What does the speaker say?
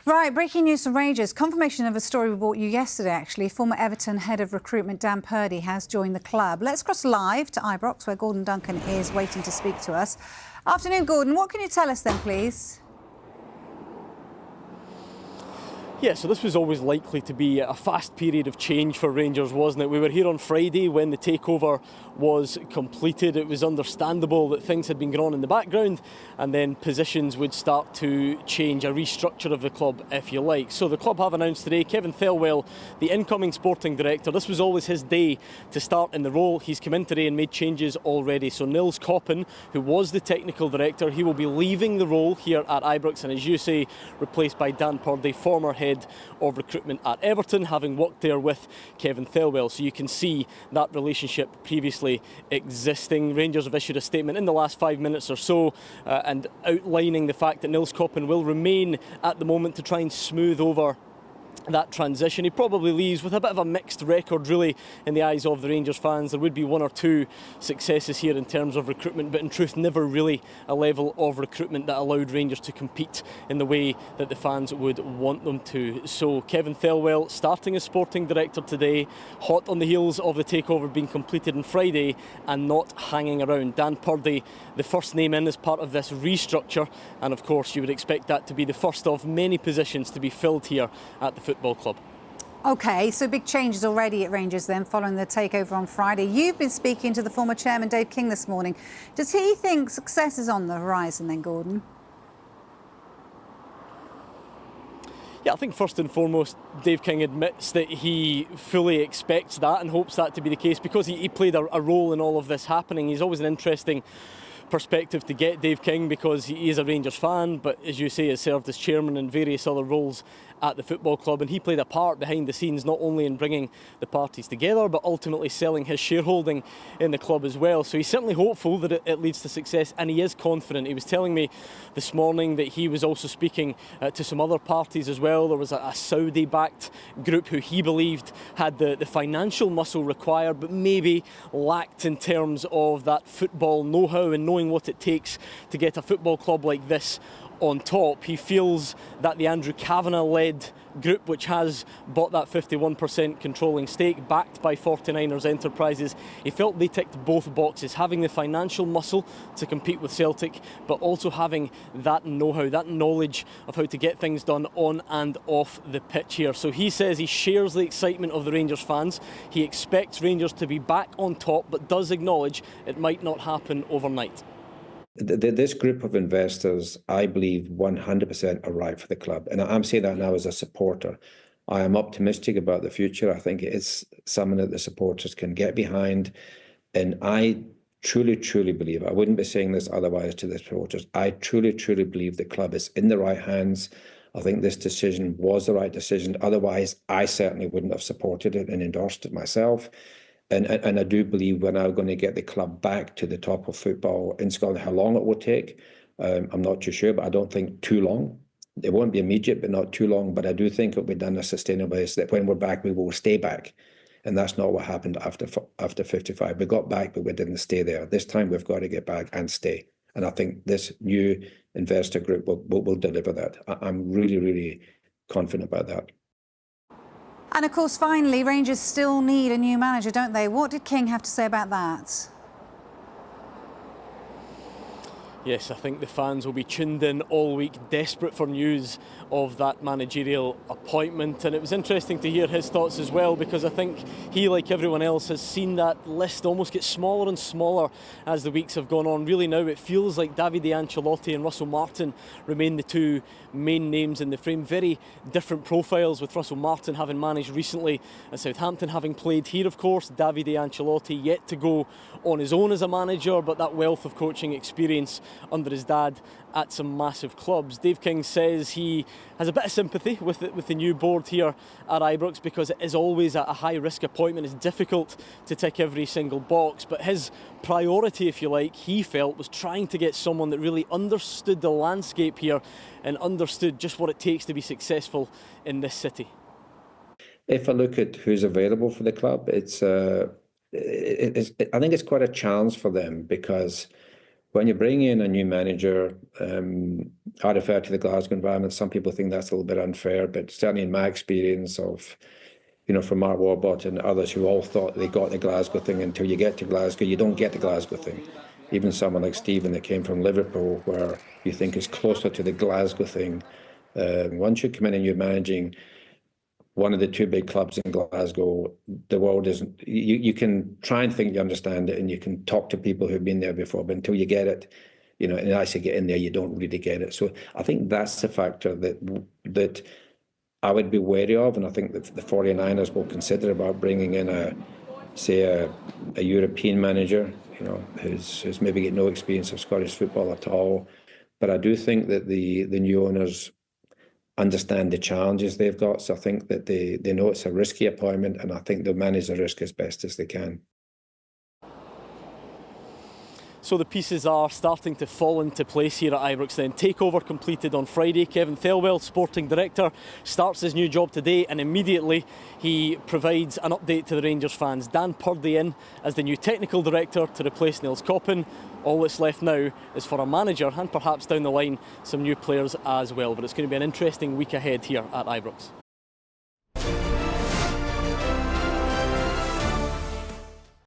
Right, breaking news from Rangers. Confirmation of a story we brought you yesterday, actually. Former Everton head of recruitment Dan Purdy has joined the club. Let's cross live to Ibrox, where Gordon Duncan is waiting to speak to us. Afternoon, Gordon. What can you tell us then, please? Yeah, so this was always likely to be a fast period of change for Rangers, wasn't it? We were here on Friday when the takeover was completed. It was understandable that things had been going on in the background, and then positions would start to change, a restructure of the club, if you like. So the club have announced today, Kevin Thelwell, the incoming sporting director, this was always his day to start in the role. He's come in today and made changes already. So Nils Koppen, who was the technical director, he will be leaving the role here at Ibrox, and as you say, replaced by Dan Purdy, former head of recruitment at Everton, having worked there with Kevin Thelwell. So you can see that relationship previously existing. Rangers have issued a statement in the last 5 minutes or so and outlining the fact that Nils Koppen will remain at the moment to try and smooth over that transition. He probably leaves with a bit of a mixed record, really, in the eyes of the Rangers fans. There would be one or two successes here in terms of recruitment, but in truth, never really a level of recruitment that allowed Rangers to compete in the way that the fans would want them to. So Kevin Thelwell starting as sporting director today, hot on the heels of the takeover being completed on Friday and not hanging around. Dan Purdy, the first name in as part of this restructure, and of course you would expect that to be the first of many positions to be filled here at the football club. OK, so big changes already at Rangers then following the takeover on Friday. You've been speaking to the former chairman, Dave King, this morning. Does he think success is on the horizon then, Gordon? Yeah, I think first and foremost, Dave King admits that he fully expects that and hopes that to be the case because he played a role in all of this happening. He's always an interesting perspective to get, Dave King, because he is a Rangers fan, but as you say, has served as chairman in various other roles at the football club, and he played a part behind the scenes not only in bringing the parties together but ultimately selling his shareholding in the club as well. So he's certainly hopeful that it leads to success, and he is confident. He was telling me this morning that he was also speaking to some other parties as well. There was a Saudi-backed group who he believed had the financial muscle required but maybe lacked in terms of that football know-how and knowing what it takes to get a football club like this on top. He feels that the Andrew Cavenagh-led group, which has bought that 51% controlling stake, backed by 49ers Enterprises, he felt they ticked both boxes, having the financial muscle to compete with Celtic, but also having that know-how, that knowledge of how to get things done on and off the pitch here. So he says he shares the excitement of the Rangers fans. He expects Rangers to be back on top, but does acknowledge it might not happen overnight. This group of investors, I believe, 100% are right for the club. And I'm saying that now as a supporter. I am optimistic about the future. I think it is something that the supporters can get behind. And I truly, truly believe, I wouldn't be saying this otherwise to the supporters, I truly, truly believe the club is in the right hands. I think this decision was the right decision. Otherwise, I certainly wouldn't have supported it and endorsed it myself. And I do believe we're now going to get the club back to the top of football in Scotland. How long it will take, I'm not too sure, but I don't think too long. It won't be immediate, but not too long. But I do think it'll be done in a sustainable way, so that when we're back, we will stay back. And that's not what happened after 55. We got back, but we didn't stay there. This time, we've got to get back and stay. And I think this new investor group will deliver that. I'm really, really confident about that. And of course, finally, Rangers still need a new manager, don't they? What did King have to say about that? Yes, I think the fans will be tuned in all week, desperate for news of that managerial appointment. And it was interesting to hear his thoughts as well, because I think he, like everyone else, has seen that list almost get smaller and smaller as the weeks have gone on. Really now it feels like Davide Ancelotti and Russell Martin remain the two main names in the frame. Very different profiles, with Russell Martin having managed recently at Southampton, having played here, of course. Davide Ancelotti yet to go on his own as a manager, but that wealth of coaching experience under his dad at some massive clubs. Dave King says he has a bit of sympathy with the new board here at Ibrox, because it is always a high-risk appointment. It's difficult to tick every single box, but his priority, if you like, he felt, was trying to get someone that really understood the landscape here and understood just what it takes to be successful in this city. If I look at who's available for the club, I think it's quite a challenge for them, because when you bring in a new manager, I refer to the Glasgow environment. Some people think that's a little bit unfair, but certainly in my experience of, from Mark Warbot and others who all thought they got the Glasgow thing, until you get to Glasgow, you don't get the Glasgow thing. Even someone like Stephen that came from Liverpool, where you think is closer to the Glasgow thing. Once you come in and you're managing one of the two big clubs in Glasgow, the world isn't, you can try and think you understand it and you can talk to people who've been there before, but until you get it, and I say get in there, you don't really get it. So I think that's the factor that I would be wary of, and I think that the 49ers will consider about bringing in a European manager, who's maybe got no experience of Scottish football at all. But I do think that the new owners understand the challenges they've got. So I think that they know it's a risky appointment, and I think they'll manage the risk as best as they can. So the pieces are starting to fall into place here at Ibrox then. Takeover completed on Friday. Kevin Thelwell, sporting director, starts his new job today, and immediately he provides an update to the Rangers fans. Dan Purdy in as the new technical director to replace Nils Koppen. All that's left now is for a manager, and perhaps down the line some new players as well. But it's going to be an interesting week ahead here at Ibrox.